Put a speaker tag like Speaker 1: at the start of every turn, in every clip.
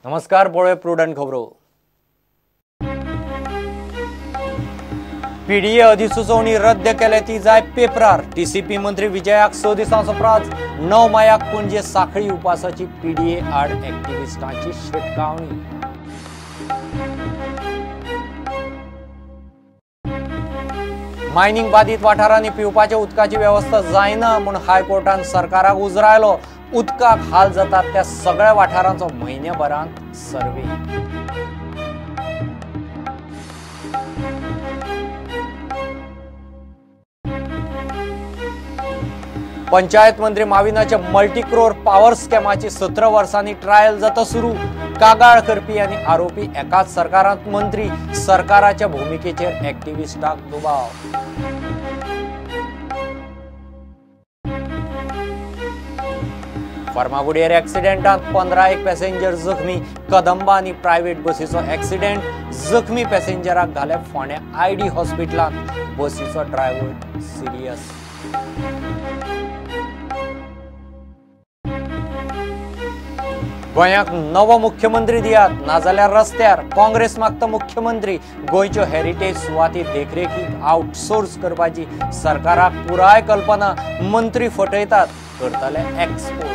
Speaker 1: नमस्कार, पळय प्रुडंट खबरो। पीडीए अधिसुचोवणी रद्द केल्याची जाय पेपरार। टीसीपी मंत्री विजयाक 6 दिसांचो प्राझ। 9 मायाक पणजे साखळी उपासाची पीडीए आड एक्टिविस्टांची शिटकावणी। मायनिंग बाधित वाठारांनी पिवपाच्या उदकाची व्यवस्था जायना म्हूण हायकोर्टान सरकाराक उजरायलो। उदकाक हाल जातात त्या सगळ्या वाठारांचो म्हयन्याभरांत सर्वे। पंचायत मंत्री माविनाच्या मल्टीक्रोर पॉवर स्कॅमाची 17 वर्सांनी ट्रायल जाता सुरू। कागाळ करपी आनी आरोपी एकाच सरकारांत मंत्री। सरकाराच्या भूमिकेचेर एक्टिविस्टांक दुबाव। फर्मागुडयेर एक्सिडेंटांत 15 पॅसेंजर जखमी। कदंबा आनी प्रायव्हेट बसीचो एक्सिडेंट। जखमी पॅसेंजराक घाले फोंड्या आयडी हॉस्पिटलांत। बसीचो ड्रायव्हर सिरियस। गोंयाक नवो मुख्यमंत्री दियात, नाजाल्यार रस्त्यार। काँग्रेस मागता मुख्यमंत्री। गोंयच्यो हेरिटेज सुवाती देखरेखीक आउटसोर्स करपाची सरकाराक पुराय कल्पना। मंत्री फटयतात, करतले एक्सपोज।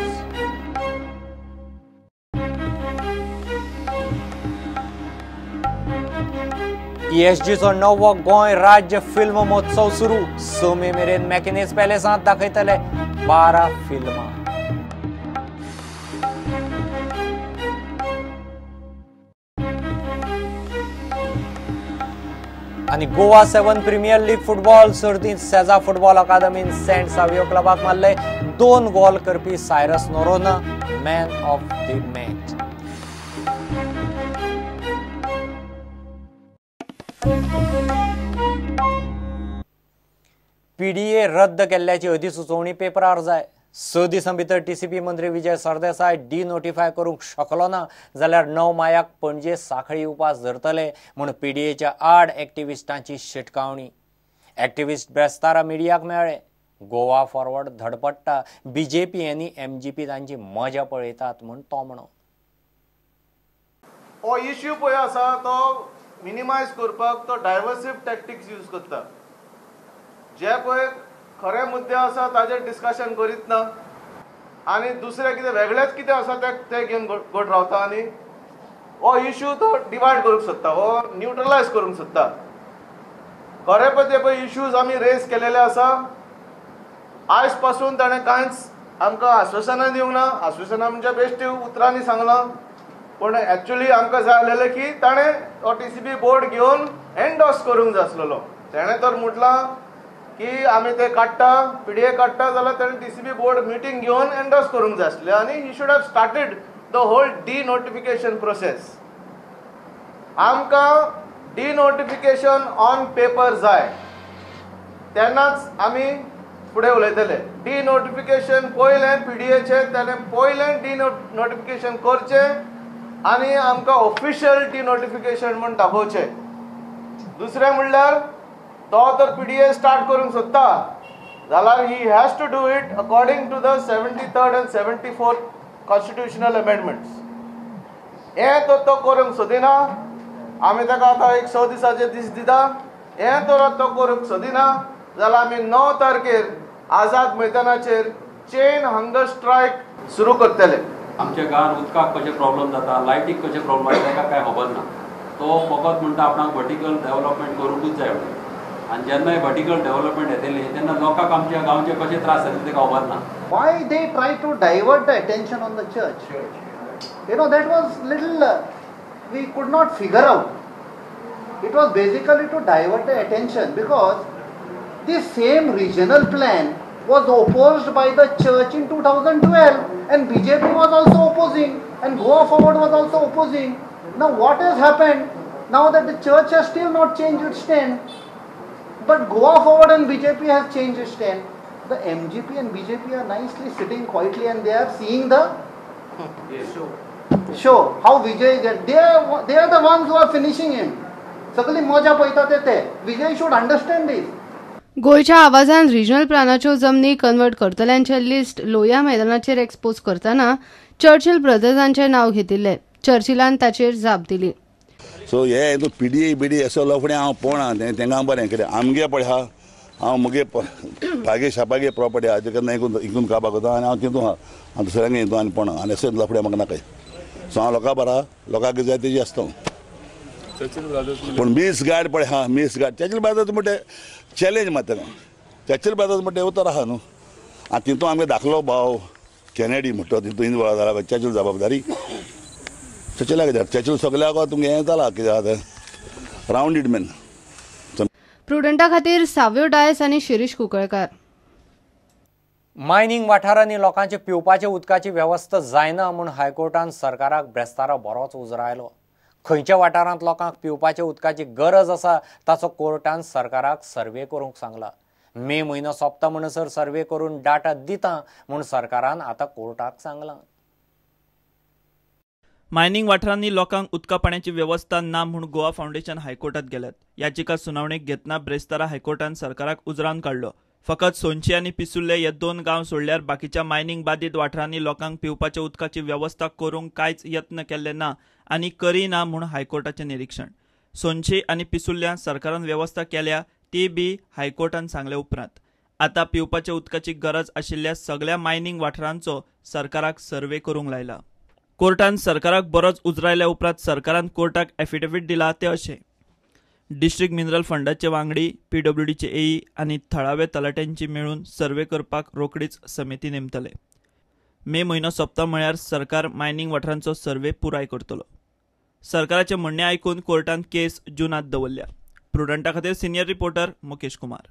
Speaker 1: ESGचो नवो गोंय राज्य फिल्म महोत्सव सुरू। 6 मे मेरेन मॅकिनेज पॅलेसांत दाखयतले 12 फिल्मां। आनी गोवा 7 प्रीमियर लीग फुटबॉल सर्तींत सेजा फुटबॉल अकादमीन सेंट सावियो क्लबाक मारले। 2 गोल करपी Cyrus Noronha man of the match. PDA रद्द केल्ल्याची अधिसुचोवणी पेपरार जाय। 6 दिसां भितर टीसीपी मंत्री विजय सरदेसाय डिनोटिफाय करूंक शकलो ना जाल्यार 9 मायाक पणजे साखळी उपास धरतले म्हूण पीडीएच्या आड एक्टिविस्टांची शिटकावणी। एक्टिविस्ट बेस्तारा मिडियाक मेळ्ळे। गोवा फॉरवर्ड धडपडटा। बीजेपी आनी एमजीपी तांची मजा पळयतात म्हूण तो म्हणो।
Speaker 2: हो इश्यू पळय आसा तो मिनिमायज करपाक तो डायवर्सिव टॅक्टिक्स यूज करता। जे पळय खरे मुद्दे आसा ताजेर डिस्कशन करीत ना आनी दुसरे कितें वेगळेच कितें आसा ते घेवन घट रावता आनी हो इश्यू तो डिवायड करूंक सोदता, हो न्यूट्रलायज करूंक सोदता। खरे पळय इश्यूज आमी रेज केलेले आसा। आयज पासून ताणें कांयच आमकां आश्वासनां दिवंक ना। आश्वासनां म्हणजे बेश्टी उतरांनी सांगलां, पूण एक्चुअली आमकां जाय आसलेलें की ताणें हो टीसीपी बोर्ड घेवन एंडोर्स करूंक जाय आसलेलो। ताणें तर म्हटलां की आमी ते काडटा, पीडीए काडटा जाल्यार ताणें टीसीपी बोर्ड मिटींग घेवन एंडोर्स करूंक जाय आसलें आनी he should have started the whole denotification process. आमकां डिनोटिफिकेशन ऑन पेपर जाय, तेन्नाच आमी फुडें उलयतले। डिनोटिफिकेशन पयलें पीडीएचें ताणें पयलें डिनोटिफिकेशन करचें आनी आमकां ऑफिशियल डिनोटिफिकेशन म्हूण दाखोवचें। दुसरें म्हणल्यार तो तर पीडीए स्टार्ट करूंक सोदता जाल्यार he has to do it according to the 73rd and 74th constitutional amendments. हें तर तो करूंक सोदिना। आमी ताका आतां एक 6 दिसाचे दीस दिता। हें तर तो करूंक सोदिना जाल्यार आमी 9 तारखेर आझाद मैदानाचेर चेन हंगर स्ट्रायक सुरू करतले।
Speaker 3: आमच्या गांवांत उदकाक कशें प्रॉब्लेम जाता, लायटीक कशें प्रॉब्लेम जाता ताका कांय खबर ना। तो फकत म्हणटा आपणाक वर्टिकल डेव्हलपमेंट करूंकूच जाय म्हणून। आणि जेन्ना वर्टिकल डेव्हलपमेंट येतली तेन्ना लोकांक आमच्या गांवचे कशे त्रास जाता ते खबर ना।
Speaker 4: Why they try to divert the attention on the church? You know, that was little we could not figure out. It was basically to divert the attention because this same regional plan was opposed by the church in 2012 and BJP was also opposing and Goa Forward was also opposing. Now what has happened? Now that the church has still not changed its stand, but Goa Forward and BJP has changed its stand. The MGP and BJP are nicely sitting quietly and they are seeing the show. How Vijay get. They are the ones who are finishing him. सगळी मजा पळयतात ते. Vijay should understand this.
Speaker 5: गोयच्या आवाजान regional प्लानाच्यो जमनी convert करतल्यांचे list लोया मैदानाचेर expose करतना Churchill ब्रदर्सांचे नाव घेतिल्ले। चर्चिलान ताचेर जाप दिली.
Speaker 6: सो हे पिडी बिडी असो लफडे हांव पळोवना तेंगा बरें कितें आमगे पळय हा हांव मुगे भागे शापागे प्रॉपर्टी आहा तेका इकून काबार करता आनी हांव तितून आहा हांव दुसऱ्यांक हितून आनी पळोवना आनी अशें लफडे म्हाका नाकाय. सो हांव लोकां बरा लोकांक कितें जाय तेजी आसता पूण मीस गाड पळय हा मीस गाड चर्चिल ब्रदर्स म्हणटे चॅलेंज मात तेका चर्चिल ब्रदर्स म्हणटे उतर आहा न्हू आनी तितून आमगे धाकलो भाव कॅनेडी म्हणटा तितून इनवॉल्व जाला चर्चिल जबाबदारी चर्चिला कित्याक चर्चिल सगळ्याक तुमगे हें जाला कितें आहा तें रावंड इट मॅन.
Speaker 5: प्रुडंटा खातीर साव्यो डायस आनी शिरीश कुंकळकार.
Speaker 1: मायनिंग वाठारांनी लोकांचे पिवपाचे उदकाची वेवस्था जायना म्हूण हायकोर्टान सरकाराक ब्रेस्तारा बरोच उजरायलो. खंयच्या वाठारांत लोकांक पिवपाच्या उदकाची गरज आसा ताचो कोर्टान सरकाराक सर्वे करूंक सांगला. मे म्हयनो सोंपता म्हणसर सर्वे करून डाटा दिता म्हूण सरकारान आतां कोर्टाक सांगलां.
Speaker 7: मायनिंग वाठारांनी लोकांक उदका पाण्याची वेवस्था ना म्हूण गोवा फाउंडेशन हायकोर्टात गेल्यात. याचिका सुनावणेक घेतना ब्रेस्तारा हायकोर्टान सरकाराक उजरावन काडलो. फकत सोनची आनी पिसुल्ले हे 2 गांव सोडल्यार बाकीच्या मायनिंग बाधित वाठारांनी लोकांक पिवपाच्या उदकाची वेवस्था करूंक कांयच यत्न केल्ले ना आनी करिना म्हूण हायकोर्टाचें निरीक्षण. सोनची आनी पिसुल्ल्या सरकारान वेवस्था केल्या ती बी हायकोर्टान सांगले उपरांत आतां पिवपाच्या उदकाची गरज आशिल्ल्या सगळ्या मायनिंग वाठारांचो सरकाराक सर्वे करूंक लायला. कोर्टान सरकाराक बरोच उजरायल्या उपरांत सरकारान कोर्टाक एफिडेवीट दिला ते अशें. डिस्ट्रिक्ट मिनरल फंडाचे वांगडी PWDचे एई आनी थळावे तलाट्यांची मेळून सर्वे करपाक रोखडीच समिती नेमतले. मे म्हयनो सोंपता म्हळ्यार सरकार मायनिंग वाठारांचो सर्वे पुराय करतलो. सरकाराचे म्हणणे आयकून कोर्टान केस जूनात दवरल्या. प्रुडंटा खातीर सिनियर रिपोर्टर मुकेश कुमार.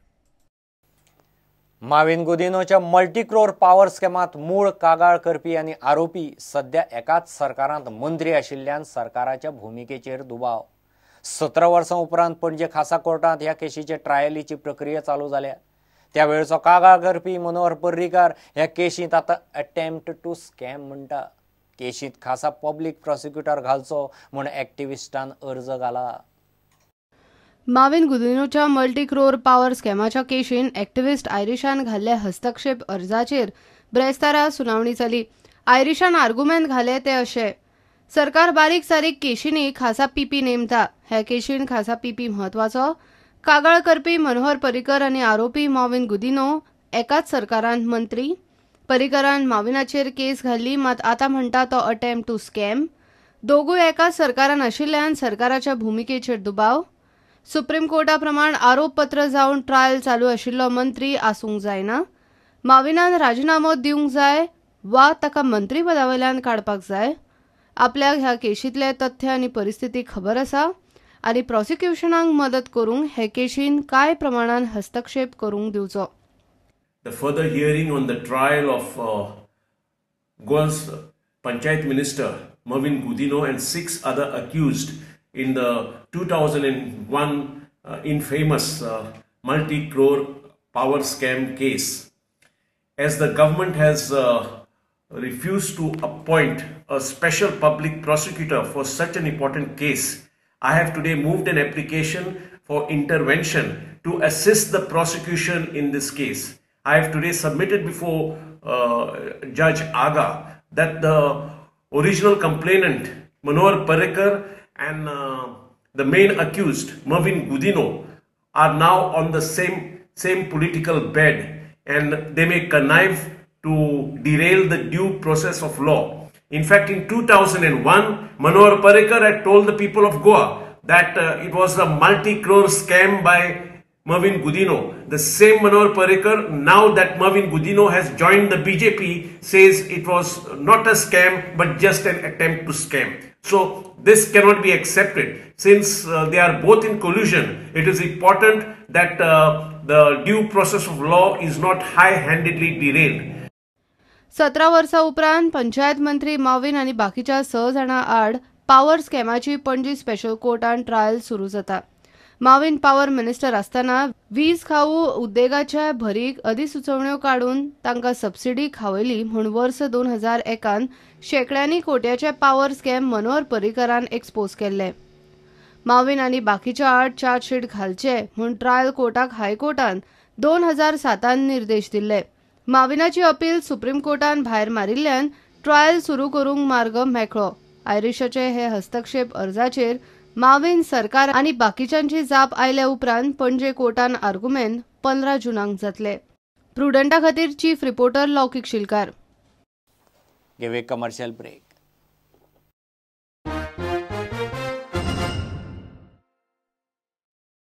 Speaker 1: माविन गुदिनोच्या मल्टीक्रोर पॉवर स्कॅमात मूळ कागाळ करपी आनी आरोपी सध्या एकाच सरकारांत मंत्री आशिल्ल्यान सरकाराच्या भुमिकेचेर दुबाव. 17 वर्सां उपरांत पणजे खासा कोर्टांत ह्या केशीचे ट्रायलीची प्रक्रिया चालू जाल्या. त्या वेळचो कागाळ करपी मनोहर पर्रीकार ह्या केशींत आतां अटेम्प्ट टू स्कॅम म्हणटा. केशींत खासा पब्लीक प्रॉसिक्युटर घालचो म्हूण एक्टिव्हिस्टान अर्ज घाला.
Speaker 5: माविन गुदिनोच्या मल्टीक्रोर पॉवर स्कॅमाच्या केशीन एक्टिव्हिस्ट आयरिशान घाल्ल्या हस्तक्षेप अर्जाचेर ब्रेस्तारा सुनावणी जाली. आयरिशान आर्ग्युमेंट घाले ते अशे. सरकार बारीक सारीक केशींनी खासा पीपी नेमता. ह्या केशीन खासा पीपी म्हत्वाचो. कागाळ करपी मनोहर पर्रीकर आनी आरोपी माविन गुदिनो एकाच सरकारांत मंत्री. पर्रीकरान माविनाचेर केस घाल्ली मात आतां म्हणटा तो अटेम्प्ट टू स्कॅम. दोगूय एकाच सरकारान आशिल्ल्यान सरकाराच्या भुमिकेचेर दुबाव. सुप्रीम कोर्टा प्रमाण आरोपपत्र जावन ट्रायल चालू आशिल्लो मंत्री आसूंक जायना. माविनान राजिनामो दिवंक जाय वा ताका मंत्री पदावेल्यान काडपाक जाय. आपल्याक ह्या केशींतले तथ्य आनी परिस्थिती खबर आसा आनी प्रॉसिक्युशनाक मदत करूंक हे केशीन कांय प्रमाणान हस्तक्षेप करूंक दिवचो.
Speaker 8: The further hearing on the trial of Goa's Panchayat Minister Mavin Gudino and 6 other accused in the 2001 infamous multi-crore power scam case. As the government has refused to appoint a special public prosecutor for such an important case, I have today moved an application for intervention to assist the prosecution in this case. I have today submitted before Judge Aga that the original complainant Manohar Parrikar and the main accused Mavin Gudino are now on the same political bed, and they may connive to derail the due process of law. In fact, in 2001, Manohar Parrikar had told the people of Goa that it was a multi-crore scam by Mavin Gudino. The same Manohar Parrikar, now that Mavin Gudino has joined the BJP, says it was not a scam but just an attempt to scam. So this cannot be accepted. Since they are both in collusion, it is important that the due process of law is not high-handedly derailed.
Speaker 5: 17 वर्सां उपरांत पंचायत मंत्री माविन आनी बाकीच्या 6 जाणां आड power स्कॅमाची Panaji special कोर्टान trial सुरू जाता. Mauvin power minister आसतना वीज खाऊ उद्देगाच्या भरीक अधिसुचोवण्यो काडून तांकां सबसिडी खावयली म्हूण वर्स 2001 शेकड्यांनी कोट्याचे पॉवर स्कॅम मनोहर पर्रीकरान एक्सपोज केल्ले. माविन आनी बाकीच्या आड चार्जशीट घालचे म्हूण ट्रायल कोर्टाक हायकोर्टान 2007 निर्देश दिल्ले. माविनाची अपील सुप्रीम कोर्टान भायर मारिल्ल्यान ट्रायल सुरू करूंक मार्ग मेकळो आयरिशाचे हे हस्तक्षेप अर्जाचेर माविन सरकार आनी बाकीच्यांची जाप आयल्या उपरांत पणजे कोर्टान आर्ग्युमेंट 15 जूनाक जातले. प्रुडंटा खातीर chief reporter Loukik Shilkar.
Speaker 1: Give a commercial break.